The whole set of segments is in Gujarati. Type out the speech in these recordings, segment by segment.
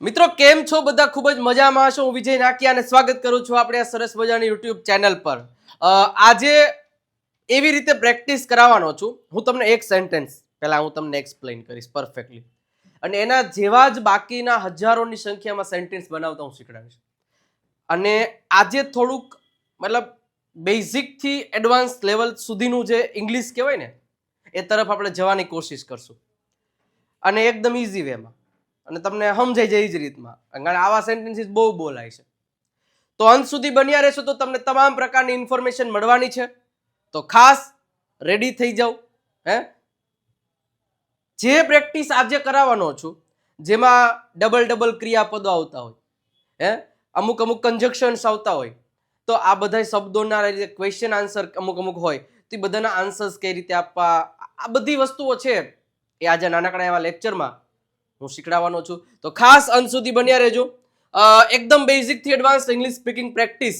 મિત્રો કેમ છો બધા? ખૂબ જ મજામાં છો. હું વિજય નાકિયા અને સ્વાગત કરું છું આપણે આ સરસ મજાની યુટ્યુબ ચેનલ પર. આજે એવી રીતે પ્રેક્ટિસ કરાવવાનો છું. હું તમને એક સેન્ટેન્સ પહેલા હું તમને એક્સપ્લેન કરીશ પરફેક્ટલી, અને એના જેવા જ બાકીના હજારોની સંખ્યામાં સેન્ટેન્સ બનાવતા હું શીખડાવીશ. અને આજે થોડુંક મતલબ બેઝિક થી એડવાન્સ લેવલ સુધીનું જે ઇંગ્લિશ કહેવાય ને એ તરફ આપણે જવાની કોશિશ કરશું, અને એકદમ ઇઝી વેમાં, અને તમને સમજાઈ જાય એ જ રીતમાં, કારણ આવા સેન્ટેન્સીસ બહુ બોલાય છે. તો અંત સુધી બન્યા રહેશો તો તમને તમામ પ્રકારની ઇન્ફોર્મેશન મળવાની છે. તો ખાસ રેડી થઈ જાઓ. જે પ્રેક્ટિસ આજે કરાવવાનો છું, જેમાં ડબલ ક્રિયાપદો આવતા હોય, અમુક કન્જક્શન્સ આવતા હોય, તો આ બધા શબ્દોના ક્વેશ્ચન આન્સર અમુક હોય, તો એ બધાના આન્સર્સ કઈ રીતે આપવા, આ બધી વસ્તુઓ છે એ આજે નાનકડા એવા લેક્ચરમાં હું શીખડાવવાનો છું. તો ખાસ અંત સુધી બન્યા રહેજો. એકદમ બેઝિક થી એડવાન્સ ઇંગ્લિશ સ્પીકિંગ પ્રેક્ટિસ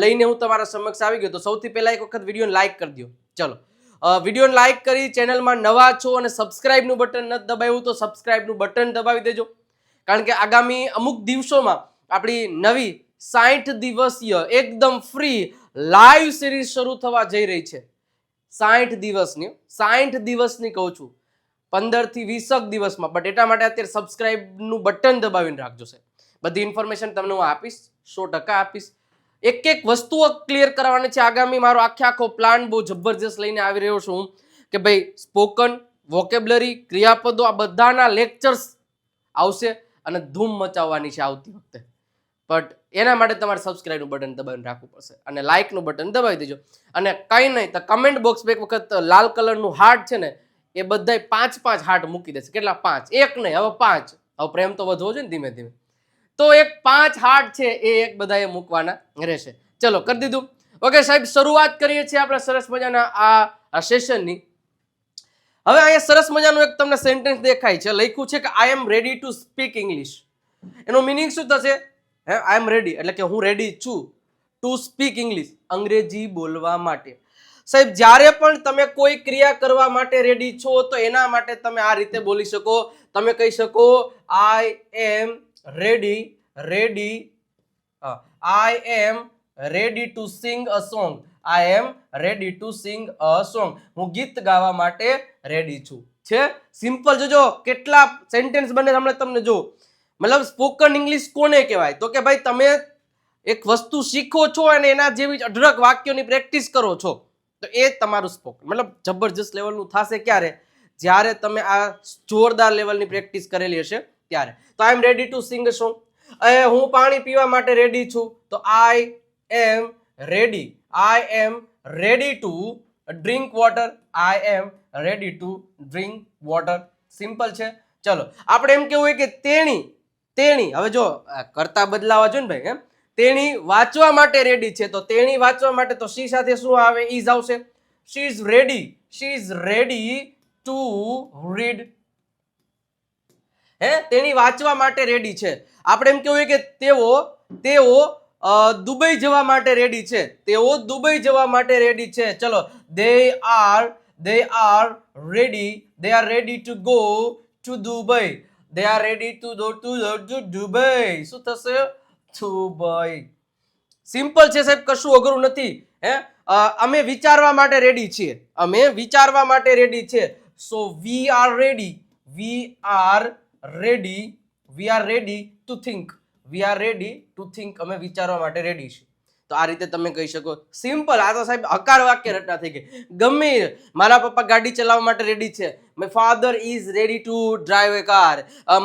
લઈને હું તમારા સમક્ષ આવી ગયો. તો સૌથી પહેલા એક વખત વિડીયોને લાઈક કરી દો. ચલો, વિડીયોને લાઈક કરી, ચેનલમાં નવા છો અને સબસ્ક્રાઇબનું બટન નથી દબાવ્યું તો સબસ્ક્રાઇબનું બટન દબાવી દેજો, કારણ કે આગામી અમુક દિવસોમાં આપણી નવી 60 દિવસીય એકદમ ફ્રી લાઈવ સિરીઝ શરૂ થવા જઈ રહી છે. 60 દિવસની કહું છું, 15 થી 20 દિવસમાં. બટ એટલા માટે અત્યારે સબસ્ક્રાઇબનું બટન દબાવીને રાખજો. છે બધી ઇન્ફોર્મેશન તમને હું આપીશ, 100% આપીશ. એક વસ્તુઓ ક્લિયર કરવાની છે. આગામી મારો આખો પ્લાન બહુ જબરજસ્ત લઈને આવી રહ્યો છું કે ભાઈ સ્પોકન, વોકેબ્લરી, ક્રિયાપદો આ બધાના લેક્ચર્સ આવશે અને ધૂમ મચાવવાની છે આવતી વખતે. બટ એના માટે તમારે સબસ્ક્રાઇબનું બટન દબાવીને રાખવું પડશે અને લાઇકનું બટન દબાવી દેજો. અને કંઈ નહીં તો કમેન્ટ બોક્સમાં એક વખત લાલ કલરનું હાર્ટ છે ને એ બધાય 5 હાર્ટ મૂકી દેશે. કેટલા? 5. એક નહીં, હવે 5. હવે પ્રેમ તો વધવો જોઈએ ને ધીમે ધીમે. તો એક 5 હાર્ટ છે એ એક બધાએ મૂકવાના રહેશે. ચલો, કરી દીધું. ઓકે સાહેબ, શરૂઆત કરીએ છીએ આપણે સરસ મજાના આ સેશનની. હવે અહીંયા સરસ મજાનું એક તમને સેન્ટેન્સ દેખાય છે, લખ્યું છે કે આઈ am ready to speak English. એનો મિનિંગ શું થશે? આઈ એમ રેડી એટલે કે હું રેડી છું ટુ સ્પીક ઇંગ્લિશ, અંગ્રેજી બોલવા માટે. સાહેબ, જ્યારે પણ તમે કોઈ ક્રિયા કરવા માટે રેડી છો તો એના માટે તમે આ રીતે બોલી શકો. તમે કહી શકો I am ready I am ready to sing a song. I am ready to sing a song. હું ગીત ગાવા માટે રેડી છું. છે સિમ્પલ. જોજો કેટલા સેન્ટેન્સ બને હમણાં તમને જો. મતલબ સ્પોકન ઇંગ્લિશ કોને કહેવાય? તો કે ભાઈ તમે એક વસ્તુ શીખો છો અને એના જેવી જ અઢળક વાક્યોની પ્રેક્ટિસ કરો છો, તો એ તમારું સ્પોકન મતલબ જબરજસ્ત લેવલનું થશે. ક્યારે? જ્યારે તમે આ જોરદાર લેવલની પ્રેક્ટિસ કરેલી હશે ત્યારે. તો I am ready to sing a song. હું પાણી પીવા માટે રેડી છું, તો I am ready to drink water. I am ready to drink water. Simple છે. ચલો, આપણે એમ કેવું હોય કે તેણી હવે જો કરતા બદલાવા જોઈએ ને ભાઈ. તેણી વાંચવા માટે રેડી છે, તો તેણી વાંચવા માટે તો શી સાથે શું આવે? ઇઝ આવશે. She is ready to read. તેણી વાંચવા માટે રેડી છે. આપણે એમ કેવું કે તેઓ દુબઈ જવા માટે રેડી છે. તેઓ દુબઈ જવા માટે રેડી છે. ચલો, they are ready to go to Dubai. They are ready to go to Dubai. શું થશે? દુબઈ. સિમ્પલ છે સાહેબ, કશું અઘરું નથી. અમે વિચારવા માટે રેડી છીએ. વિચારવા માટે રેડી છે. સો we are ready to think. અમે વિચારવા માટે રેડી છીએ. તો આ રીતે તમે કહી શકો. સિમ્પલ. આ તો સાહેબ હકાર વાક્ય રચના થઈ ગઈ. ગમે મારા પપ્પા ગાડી ચલાવવા માટે રેડી છે. My father is ready to drive A car.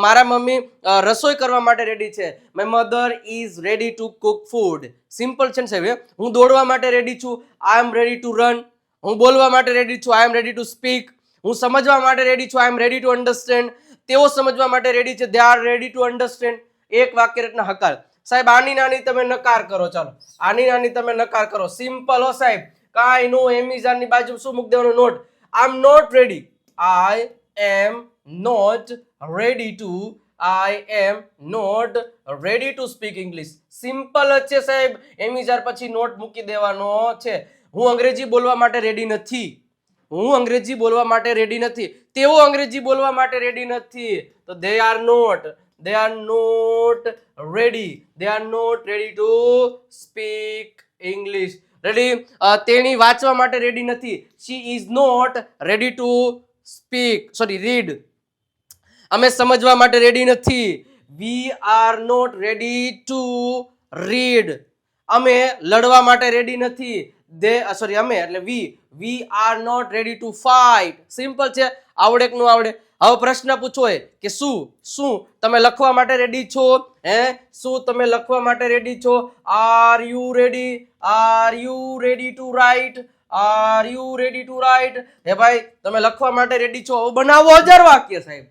મારા મમ્મી રસોઈ કરવા માટે રેડી છે. My mother is ready to cook food. Simple છે ને સાહેબ. હું દોડવા માટે રેડી છું. આઈ એમ રેડી ટુ રન. હું બોલવા માટે રેડી છું. આઈ એમ રેડી ટુ સ્પીક. હું સમજવા માટે રેડી છું. આઈ એમ રેડી ટુ અન્ડરસ્ટેન્ડ. તેઓ સમજવા માટે રેડી છે. They are ready to understand. એક વાક્ય રચના હકાર. સાહેબ, આની નાની તમે નકાર કરો. ચાલો, આની નાની તમે નકાર કરો. સિમ્પલ હો સાહેબ. કાંઈ નો એમિઝાન ની બાજુ શું મૂકી દેવાનું? Not. I am not ready. I am not ready to speak English. Simple જ છે સાહેબ. એમિઝાર પછી નોટ મૂકી દેવાનો છે. હું અંગ્રેજી બોલવા માટે રેડી નથી. તેઓ અંગ્રેજી બોલવા માટે રેડી નથી. તો they are not. they are not ready to speak English. Ready? તેણી વાંચવા માટે રેડી નથી. she is not ready to read. અમે સમજવા માટે રેડી નથી. we are not ready to read. અમે લડવા માટે રેડી નથી. અમે એટલે we are not ready to fight. Simple છે. આવડે કે ન આવડે? હવે પ્રશ્ન પૂછો હોય કે શું તમે લખવા માટે રેડી છો? શું તમે લખવા માટે રેડી છો? Are you ready to write? હે ભાઈ, તમે લખવા માટે રેડી છો? બનાવો 1000 વાક્ય સાહેબ.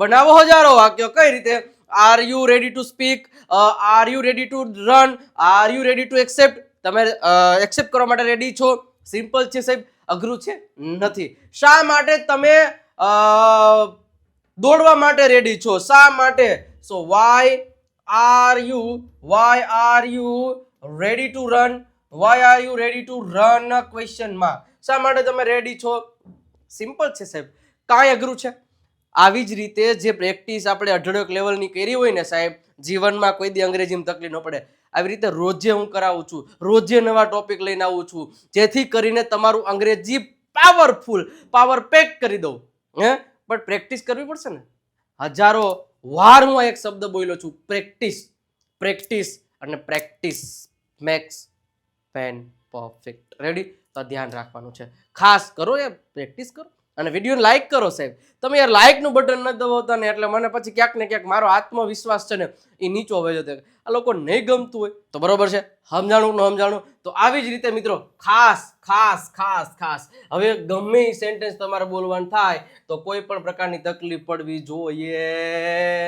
બનાવો 1000 વાક્ય. કઈ રીતે? R you ready to speak? R you ready to run? R you ready two accept? તમે એક્સેપ્ટ કરવા માટે રેડી છો? સિમ્પલ છે સાહેબ. અઘરું છે? નથી. શા માટે તમે દોડવા માટે રેડી છો? શા માટે? So why are you ready to run? Why are you ready to run? Question માં શા માટે તમે રેડી છો? સિમ્પલ છે સાહેબ. કાંઈ અઘરું છે? આવી જ રીતે જે પ્રેક્ટિસ આપણે 18 લેવલની કરી હોય ને સાહેબ, જીવનમાં કોઈ દી અંગ્રેજીમાં તકલીફ ન પડે. આવી રીતે રોજે હું કરાવું છું, રોજે નવા ટોપિક લઈને આવું છું, જેથી કરીને તમારું અંગ્રેજી પાવર પેક કરી દઉં. પણ પ્રેક્ટિસ કરવી પડશે ને. 1000 વાર હું એક શબ્દ બોલ્યો છું, પ્રેક્ટિસ અને practice makes pen perfect. Ready? તો ધ્યાન રાખવાનું છે. ખાસ કરો યાર, પ્રેક્ટિસ કરો અને વિડીયો લાઈક કરો સાહેબ. તમે યાર લાઈકનું બટન ન દબાવતા ને એટલે મને પછી ક્યાંક ને ક્યાંક મારો આત્મવિશ્વાસ છે ને એ નીચો વહી જતો. આ લોકો નહીં ગમતું હોય તો બરોબર છે, સમજાણું. તો આવી જ રીતે મિત્રો ખાસ હવે ગમે એ સેન્ટેન્સ તમારે બોલવાનું થાય તો કોઈ પણ પ્રકારની તકલીફ પડવી જોઈએ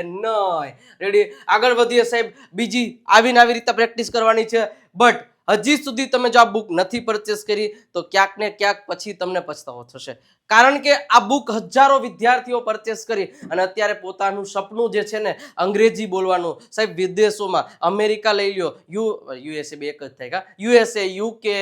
નહીં. રેડી? આગળ વધીએ સાહેબ. બીજી આવી રીતે પ્રેક્ટિસ કરવાની છે. બટ હજી સુધી તમે જો આ બુક નથી પરચેસ કરી તો ક્યાંક ને ક્યાંક પછી તમને પછતાવો થશે. કારણ કે આ બુક હજારો વિદ્યાર્થીઓ પરચેસ કરી અને અત્યારે પોતાનું સપનું જે છે ને અંગ્રેજી બોલવાનું સાહેબ, વિદેશોમાં અમેરિકા લઈ લ્યો, યુએસએ બે એક જ થાય, યુએસએ, યુકે,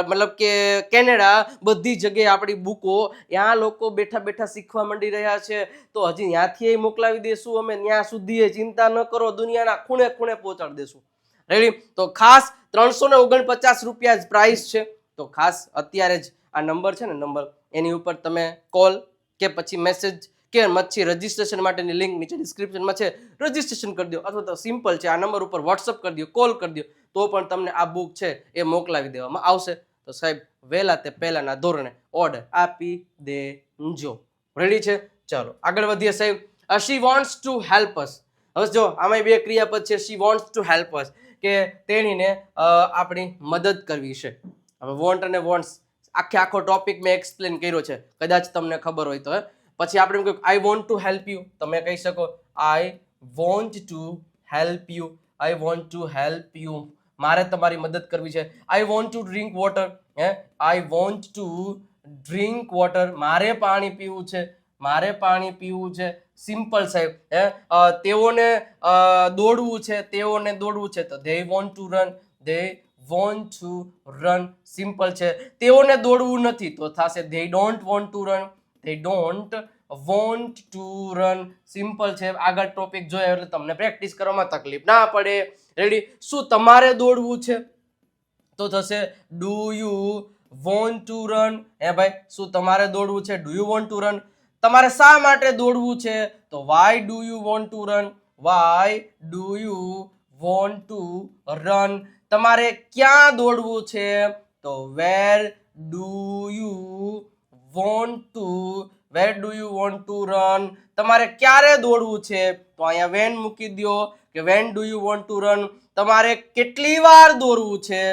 મતલબ કે કેનેડા, બધી જગ્યાએ આપણી બુકો ત્યાં લોકો બેઠા શીખવા માંડી રહ્યા છે. તો હજી ત્યાંથી મોકલાવી દેશું અમે, ત્યાં સુધી ચિંતા ન કરો, દુનિયાના ખૂણે પહોંચાડી દેશું. રેડી? તો ખાસ 349 રૂપિયા જ પ્રાઇસ છે. તો ખાસ અત્યારે જ આ નંબર છે ને, નંબર એની ઉપર તમે કોલ કે પછી મેસેજ કે પછી રજીસ્ટ્રેશન માટેની લિંક નીચે ડિસ્ક્રિપ્શનમાં છે, રજીસ્ટ્રેશન કરી દો. અથવા તો સિમ્પલ છે, આ નંબર ઉપર વોટ્સઅપ કરી દો, કોલ કરી દો, તો પણ તમને આ બુક છે એ મોકલાવી દેવામાં આવશે. તો સાહેબ વહેલા તે પહેલાના ધોરણે ઓર્ડર આપી દેજો. રેડી છે? ચાલો આગળ વધીએ સાહેબ. શી વોન્ટ્સ ટુ હેલ્પ અસ. હવે જો આમાં બે ક્રિયાપદ છે. She wants to help us કે તેણીને આપણી મદદ કરવી છે. હવે વોન્ટ અને વોન્ટ્સ આખો ટોપિક મેં એક્સપ્લેન કર્યો છે, કદાચ તમને ખબર હોય તો. પછી આપણે એમ કહ્યું આઈ વોન્ટ ટુ હેલ્પ યુ, તમે કહી શકો આઈ વોન્ટ ટુ હેલ્પ યુ. મારે તમારી મદદ કરવી છે. I want two drink water. I want two drink water. મારે પાણી પીવું છે. સિમ્પલ સાહેબ. તેઓને દોડવું છે તો they want to run. Simple છે. તેઓને દોડવું નથી તો થશે they don't want to run. Simple છે. આગળ ટોપિક જોયા એટલે તમને પ્રેક્ટિસ કરવામાં તકલીફ ના પડે. રેડી? શું તમારે દોડવું છે તો થશે do you want to run. ભાઈ શું તમારે દોડવું છે? do you want to run. તમારે શા માટે દોડવું છે તો why do you want to run. તમારે ક્યાં દોડવું છે તો where do you want to run. તમારે ક્યારે દોડવું છે તો અહીંયા when મૂકી દો કે when do you want to run. તમારે કેટલી વાર દોડવું છે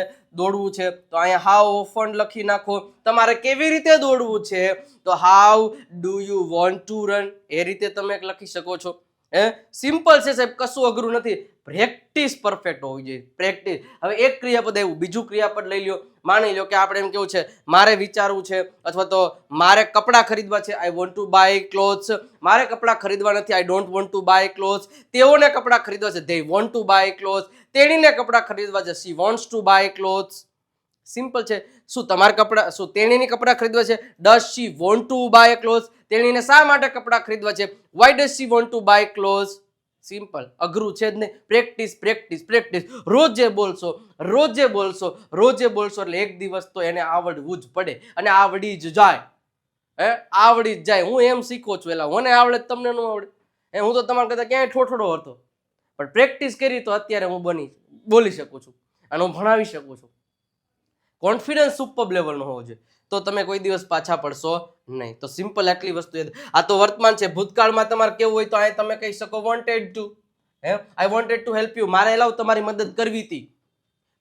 તો અહીંયા how often લખી નાખો. તમારે કેવી રીતે દોડવું છે તો how do you want to run. એ રીતે તમે લખી શકો છો. સિમ્પલ છે સાહેબ, કશું અઘરું નથી. પ્રેક્ટિસ પરફેક્ટ હોવી જોઈએ. પ્રેક્ટિસ. હવે એક ક્રિયાપદ આવ્યું, બીજું ક્રિયાપદ લઈ લ્યો. માની લો કે આપણે એમ કેવું છે મારે વિચારવું છે અથવા તો મારે કપડાં ખરીદવા છે. I want to buy clothes. મારે કપડાં ખરીદવા નથી. I don't want to buy clothes. તેઓને કપડાં ખરીદવા છે. They want to buy clothes. તેણીને કપડાં ખરીદવા છે. She wants to buy clothes. Simple છે. શું તેણીને કપડાં ખરીદવા છે? Does she want to buy clothes. તેણીને શા માટે કપડાં ખરીદવા છે? Why does she want to buy clothes. Simple, અઘરું છે જ નહીં. પ્રેક્ટિસ પ્રેક્ટિસ પ્રેક્ટિસ, રોજે બોલશો રોજે બોલશો રોજે બોલશો એટલે એક દિવસ તો એને આવડવું જ પડે અને આવડી જ જાય. આવડી જ જાય. હું એમ શીખો છું, એલા મને આવડે તમને ન આવડે. હું તો તમારા કરતા ક્યાંય ઠોઠડો હતો, પણ પ્રેક્ટિસ કરી તો અત્યારે હું બોલી શકું છું અને હું ભણાવી શકું છું. કોન્ફિડન્સ સુપર લેવલનો હોવો જોઈએ, તો તમે કોઈ દિવસ પાછા પડશો નહીં. તો સિમ્પલ આટલી વસ્તુ. આ તો વર્તમાન છે. ભૂતકાળમાં તમારે કેવું હોય તો આ તમે કહી શકો wanted to, I wanted to help you, મારે એલાવ તમારી મદદ કરવી હતી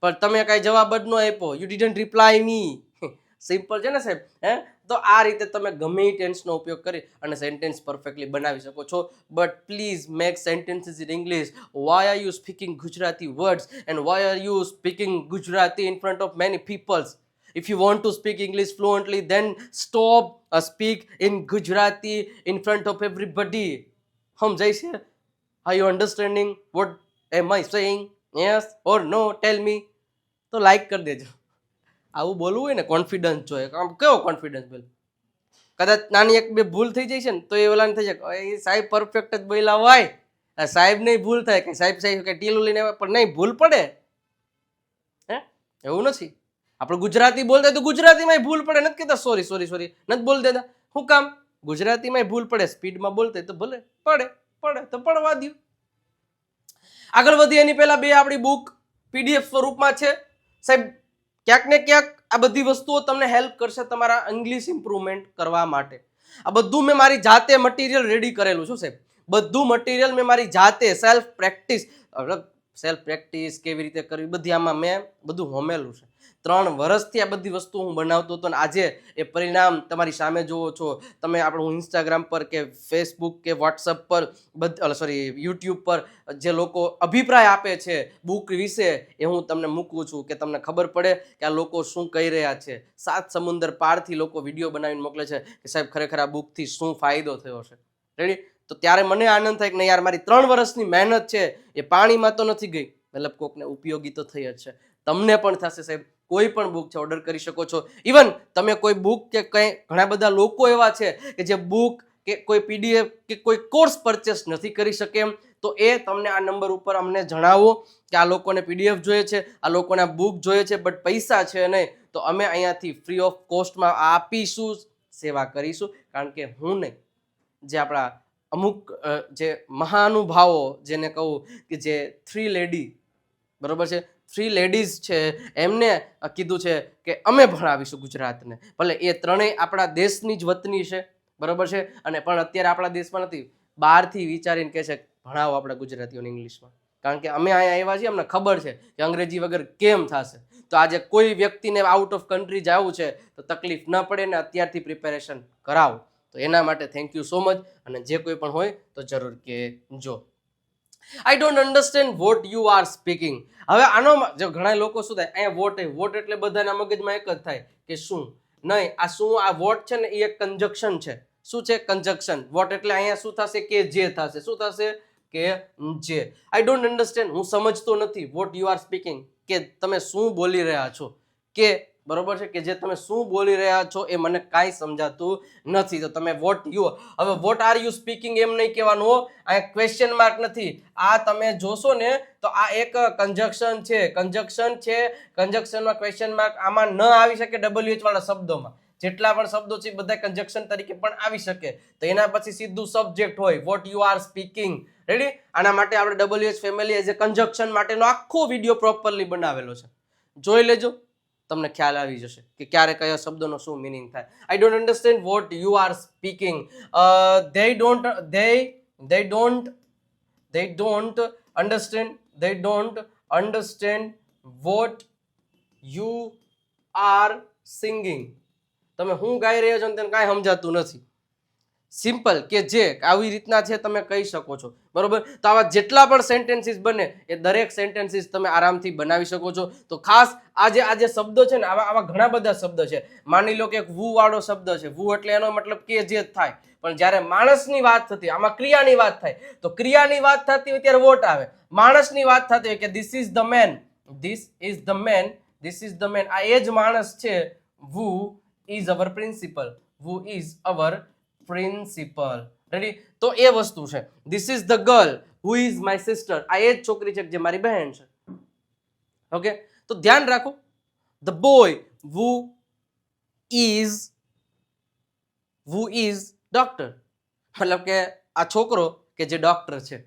પણ તમે કાંઈ જવાબ જ ન આપ્યો, you didn't reply me. Simple છે ને સાહેબ. તો આ રીતે તમે ગમે એ ટેન્સનો ઉપયોગ કરી અને સેન્ટેન્સ પરફેક્ટલી બનાવી શકો છો. But please make sentences in English. Why are you speaking Gujarati words and why are you speaking Gujarati in front of many peoples? If you want to speak English fluently, then stop speak in Gujarati in front of everybody. સમજાય છે? Are you understanding what am I saying? Yes or no? Tell me. તો લાઈક કરી દેજો. આવું બોલવું હોય ને કોન્ફિડન્સ જોઈએ. આમ કેવો કોન્ફિડન્સ બોલ. કદાચ નાની એક બે ભૂલ થઈ જાય છે ને તો એ ઓલાને થઈ જાય એ સાહેબ પરફેક્ટ જ બોલ્યા હોય, સાહેબ નહીં ભૂલ થાય કે સાહેબ કે ટીલું લઈને આવે પણ નહીં ભૂલ પડે. એવું નથી. આપણે ગુજરાતી બોલતા તો ગુજરાતીમાં ભૂલ પડે, નથી કહેતા સોરી સોરી સોરી, નથી બોલ દેતા. શું કામ? ગુજરાતીમાં ભૂલ પડે, સ્પીડમાં બોલતા તો ભલે પડે તો પડવા દો. આગળ વધીએ એની પહેલા બે આપણી બુક પીડીએફ સ્વરૂપમાં છે સાહેબ. ક્યાંક ને ક્યાંક આ બધી વસ્તુઓ તમને હેલ્પ કરશે તમારા ઇંગ્લિશ ઇમ્પ્રુવમેન્ટ કરવા માટે. આ બધું મેં મારી જાતે મટીરિયલ રેડી કરેલું છું સાહેબ. બધું મટીરિયલ મેં મારી જાતે સેલ્ફ પ્રેક્ટિસ કેવી રીતે કરવી બધી આમાં મેં બધું હોમેલું છે. 3 વર્ષથી આ બધી વસ્તુ હું બનાવતો હતો અને આજે એ પરિણામ તમારી સામે જુઓ છો તમે. હું ઇન્સ્ટાગ્રામ પર કે ફેસબુક કે વોટ્સઅપ પર યુટ્યુબ પર જે લોકો અભિપ્રાય આપે છે બુક વિશે એ હું તમને મૂકું છું કે તમને ખબર પડે કે આ લોકો શું કહી રહ્યા છે. 7 સમુદ્ર પારથી લોકો વિડીયો બનાવીને મોકલે છે કે સાહેબ ખરેખર આ બુકથી શું ફાયદો થયો છે. રેડી? તો ત્યારે મને આનંદ થાય કે નહીં યાર મારી 3 વર્ષની મહેનત છે એ પાણીમાં તો નથી ગઈ, મતલબ કોકને ઉપયોગી તો થઈ જ છે. તમને પણ થશે સાહેબ. કોઈ પણ બુક છે ઓર્ડર કરી શકો છો. ઇવન તમે કોઈ બુક કે કંઈ ઘણા બધા લોકો એવા છે કે જે બુક કે કોઈ પીડીએફ કે કોઈ કોર્સ પરચેસ નથી કરી શકે એમ, તો એ તમને આ નંબર ઉપર અમને જણાવો કે આ લોકોને પીડીએફ જોઈએ છે, આ લોકોને આ બુક જોઈએ છે બટ પૈસા છે નહીં, તો અમે અહીંયાથી ફ્રી ઓફ કોસ્ટમાં આપીશું, સેવા કરીશું. કારણ કે હું નહીં, જે આપણા અમુક જે મહાનુભાવો જેને કહું કે જે 3 લેડી બરોબર છે, 3 લેડીઝ છે, એમને કીધું છે કે અમે ભણાવીશું ગુજરાતને. ભલે એ ત્રણેય આપણા દેશની જ વતની છે બરોબર છે, અને પણ અત્યારે આપણા દેશમાં નથી, બહારથી વિચારીને કહે છે ભણાવો આપણા ગુજરાતીઓને ઇંગ્લિશમાં. કારણ કે અમે અહીંયા આવ્યા છીએ, અમને ખબર છે કે અંગ્રેજી વગર કેમ થશે. તો આજે કોઈ વ્યક્તિને આઉટ ઓફ કન્ટ્રી જવું છે તો તકલીફ ન પડે ને અત્યારથી પ્રિપેરેશન કરાવો. તો એના માટે થેન્ક યુ સો મચ. અને જે કોઈ પણ હોય તો જરૂર કહેજો. I don't understand what you are speaking. હવે આનો જો ઘણા લોકો શું થાય અહીંયા વોટ એટલે બધાના મગજમાં એક જ થાય કે શું નહીં. આ શું આ વોટ છે ને એ એક કંજક્શન છે. શું છે? કંજક્શન. વોટ એટલે અહીંયા શું થશે કે જે થશે. શું થશે કે જે. I don't understand. હું સમજતો નથી વોટ યુ આર સ્પીકિંગ, કે તમે શું બોલી રહ્યા છો કે બરોબર છે કે જે તમે શું બોલી રહ્યા છો એ મને કાંઈ સમજાતું નથી. તો તમે વોટ યુ, હવે વોટ આર યુ સ્પીકિંગ એમ નહીં કહેવાનું. આ ક્વેશ્ચન માર્ક નથી. આ તમે જોશો ને તો આ એક કંજક્શન છે. કંજક્શનમાં ક્વેશ્ચન માર્ક આમાં ન આવી શકે. WH વાળા શબ્દોમાં જેટલા પણ શબ્દો છે બધા કંજક્શન તરીકે પણ આવી શકે. તો એના પછી સીધું સબ્જેક્ટ હોય what you are speaking. Ready? આના માટે આપણે WH family as a conjunction માટેનો આખો વિડીયો પ્રોપરલી બનાવેલો છે, જોઈ લેજો. તમને ખ્યાલ આવી જશે કે ક્યારે કયા શબ્દોનો શું મિનિંગ થાય. I don't understand what you are speaking. they don't understand what you are singing. તમે હું ગાઈ રહ્યો છો તેને કાંઈ સમજાતું નથી. સિમ્પલ કે જે આવી રીતના છે તમે કહી શકો છો બરોબર. તો આવા જેટલા પણ સેન્ટેન્સીસ બને એ દરેક સેન્ટેન્સીસ તમે આરામથી બનાવી શકો છો. તો ખાસ આજે શબ્દો છે ને આવા ઘણા બધા શબ્દ છે. માની લો કે એક વુ વાળો શબ્દ છે. વુ એટલે એનો મતલબ કે જે થાય, પણ જ્યારે માણસની વાત થતી, આમાં ક્રિયાની વાત થાય, તો ક્રિયાની વાત થતી હોય ત્યારે વોટ આવે. માણસની વાત થતી હોય કે this is the man, this is the man, this is the man, આ એ જ માણસ છે. Who is our principal, who is our principal. Ready? તો એ વસ્તુ છે. This is the girl, who is my sister, આ એ જ છોકરી છે જે મારી બહેન છે. ઓકે, તો ધ્યાન રાખો, the boy who is doctor, મતલબ કે આ છોકરો કે જે ડોક્ટર છે,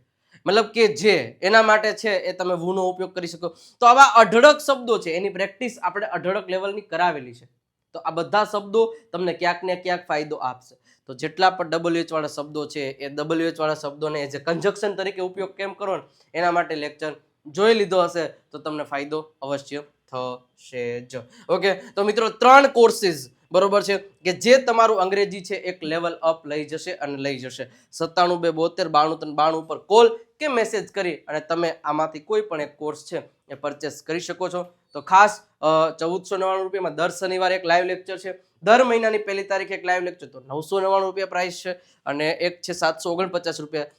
મતલબ કે જે એના માટે છે એ તમે who નો ઉપયોગ કરી શકો. તો આવા અઢળક શબ્દો છે, એની પ્રેક્ટિસ આપણે અઢળક લેવલની કરાવેલી છે. તો આ બધા શબ્દો તમને ક્યાંક ને ક્યાંક ફાયદો આપશે. તો જેટલા પણ WH વાળા શબ્દો છે એ WH વાળા શબ્દોને એઝ એ કન્જક્શન તરીકે ઉપયોગ કેમ કરો ને એના માટે લેક્ચર જોઈ લીધો હશે તો તમને ફાયદો અવશ્ય થશે જ. ઓકે, તો મિત્રો 3 કોર્સીસ બરોબર છે કે જે તમારું અંગ્રેજી છે એક લેવલ અપ લઈ જશે અને લઈ જશે. 97 2 72 93 92 પર કોલ કે મેસેજ કરી અને તમે આમાંથી કોઈ પણ એક કોર્સ છે એ પરચેસ કરી શકો છો. તો ખાસ 1499 રૂપિયામાં દર શનિવારે એક લાઈવ લેક્ચર છે, દર મહિનાની 1લી તારીખે એક લાઈવ લેક્ચર, તો 999 રૂપિયા પ્રાઇસ છે, અને એક છે 749 રૂપિયા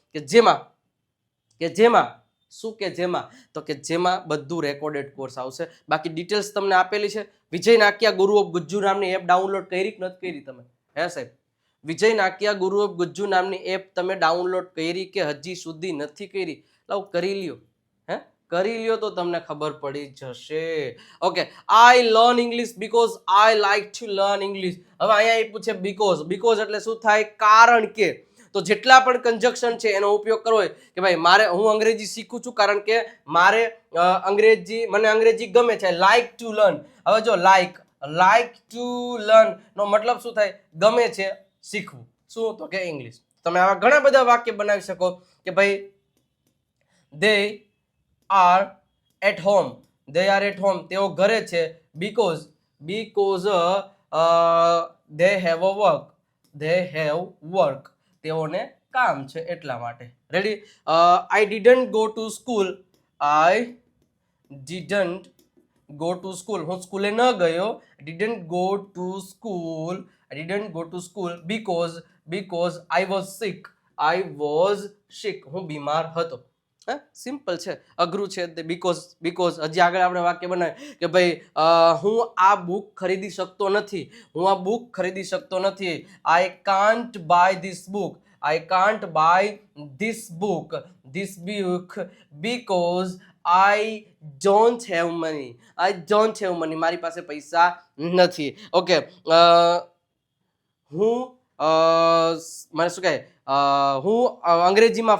કે જેમાં બધું રેકોર્ડેડ કોર્સ આવશે. બાકી ડિટેલ્સ તમને આપેલી છે. વિજય નાકિયા ગુરુ ઓફ ગુજ્જુ નામની એપ ડાઉનલોડ કરી કે નથી કરી તમે? હે સાહેબ, વિજય નાકિયા ગુરુ ઓફ ગુજ્જુ નામની એપ તમે ડાઉનલોડ કરી કે હજી સુધી નથી કરી? લાવ કરી લ્યો, કરી લ્યો તો તમને ખબર પડી જશે. Okay, I learn English because I like to learn English. હવે અહીંયા એ પૂછે બીકોઝ એટલે શું થાય? કારણ કે. તો જેટલા પણ કન્જક્શન છે એનો ઉપયોગ કરવો હોય કે ભાઈ હું અંગ્રેજી શીખું છું કારણ કે મને અંગ્રેજી ગમે છે, લાઈક ટુ લર્ન. હવે જો લાઈક ટુ લર્ન નો મતલબ શું થાય? ગમે છે શીખવું. શું? તો કે ઇંગ્લિશ. તમે આવા ઘણા બધા વાક્ય બનાવી શકો કે ભાઈ દે આર એટ હોમ, તેઓ ઘરે છે, બીકોઝ they have work, તેઓને કામ છે એટલા માટે. Ready? I didn't go to school, હું સ્કૂલે ન ગયો. didn't go to school because I was sick, હું બીમાર હતો. સિમ્પલ છે, અઘરું છે બીકોઝ. હજી આગળ આપણે વાક્ય બનાવીએ કે ભાઈ હું આ બુક ખરીદી શકતો નથી. I can't buy this book because I don't have money. મારી પાસે પૈસા નથી. ઓકે, હું અંગ્રેજીમાં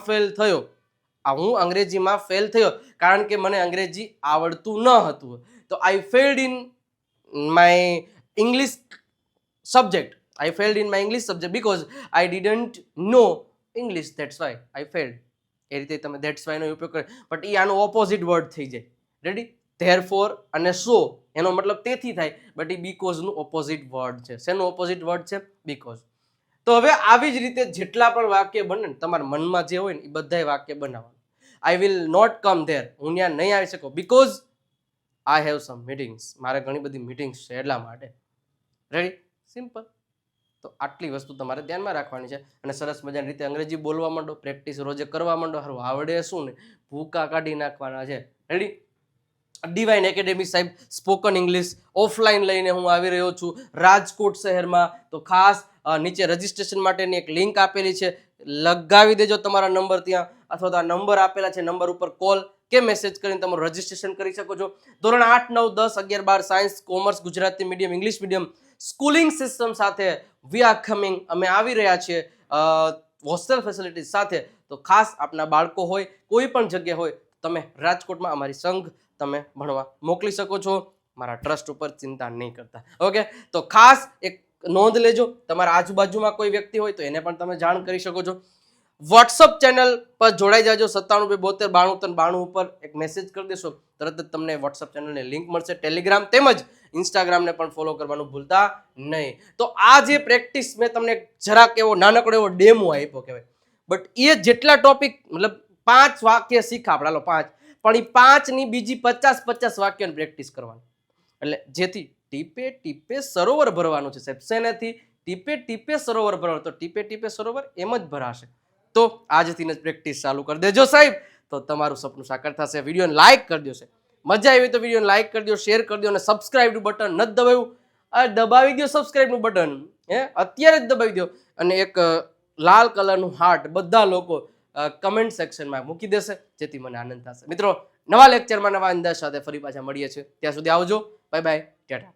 ફેલ થયો કારણ કે મને અંગ્રેજી આવડતું ન હતું. તો I failed in my English subject because I didn't know English, that's why I failed. એ રીતે તમે that's why નો ઉપયોગ કરે, બટ એ આનો ઓપોઝિટ વર્ડ થઈ જાય. રેડી? therefore અને so એનો મતલબ તેથી થાય, બટ એ because નું ઓપોઝિટ વર્ડ છે. શેનું ઓપોઝિટ વર્ડ છે? because. તો હવે આવી જ રીતે જેટલા પણ વાક્ય બને ને તમારા મનમાં જે હોય ને એ બધા વાક્ય બનાવવાનું. I will not come there, હું ત્યાં નહીં આવી શકું because I have some meetings, મારે ઘણી બધી મીટિંગ્સ છે એટલા માટે. રેડી? સિમ્પલ. તો આટલી વસ્તુ તમારે ધ્યાનમાં રાખવાની છે અને સરસ મજાની રીતે અંગ્રેજી બોલવા માંડો, પ્રેક્ટિસ રોજે કરવા માંડો. હારું આવડે શું ને, ભૂકા કાઢી નાખવાના છે. રેડી? ડિવાઇન એકેડેમી સાહેબ સ્પોકન ઇંગ્લિશ ઓફલાઈન લઈને હું આવી રહ્યો છું રાજકોટ શહેરમાં. તો ખાસ નીચે રજીસ્ટ્રેશન માટેની એક લિંક આપેલી છે, લગાવી દેજો તમારા નંબર ત્યાં, અથવા તો આ નંબર આપેલા છે, નંબર ઉપર કોલ કે મેસેજ કરીને તમારું રજીસ્ટ્રેશન કરી શકો છો. ધોરણ 8, 9, 10, 11, 12 science, commerce, Gujarati medium, English medium schooling system સાથે વી આર કમિંગ, અમે આવી રહ્યા છીએ હોસ્ટેલ ફેસિલિટીઝ સાથે. તો ખાસ આપના બાળકો હોય કોઈ પણ જગ્યાએ હોય તમે રાજકોટમાં અમારી સંઘ તમે ભણવા મોકલી શકો છો. મારા ટ્રસ્ટ ઉપર ચિંતા નહીં કરતા. ઓકે, તો ખાસ એક નોંધ લેજો, તમારા આજુબાજુમાં કોઈ વ્યક્તિ હોય તો એને પણ તમે જાણ કરી શકો છો. વોટ્સઅપ ચેનલ પર જોડાઈ જાજો. 97 2 72 93 92 ઉપર એક મેસેજ કરી દેશો, તરત જ તમને વોટ્સઅપ ચેનલની લિંક મળશે. ટેલિગ્રામ તેમજ ઇન્સ્ટાગ્રામને પણ ફોલો કરવાનું ભૂલતા નહીં. તો આ જે પ્રેક્ટિસ મેં તમને જરાક એવો નાનકડો એવો ડેમો આપ્યો કહેવાય, બટ એ જેટલા ટોપિક મતલબ 5 વાક્ય શીખા આપણે, 5 પણ એ 5ની બીજી 50 વાક્યોની પ્રેક્ટિસ કરવાની, એટલે જેથી ટીપે ટીપે સરોવર ભરવાનું છે સાહેબ. શેનાથી? ટીપે ટીપે સરોવર ભરવાનું. તો ટીપે ટીપે સરોવર એમ જ ભરાશે. તો આજથી જ પ્રેક્ટિસ ચાલુ કરી દેજો સાહેબ, તો તમારું સપનું સાકાર થશે. વિડીયોને લાઈક કરી દો સાહેબ, મજા આવી તો વિડીયોને લાઈક કરી દો, શેર કરી દો, અને સબસ્ક્રાઇબનું બટન નથી દબાવ્યું, દબાવી દો સબસ્ક્રાઇબનું બટન, અત્યારે જ દબાવી દો. અને એક લાલ કલરનું હાર્ટ બધા લોકો કમેન્ટ સેક્શનમાં મૂકી દેશે, જેથી મને આનંદ થશે. મિત્રો, નવા લેક્ચરમાં નવા અંદાજ સાથે ફરી પાછા મળીએ છીએ. ત્યાં સુધી આવજો. Bye bye, Tata.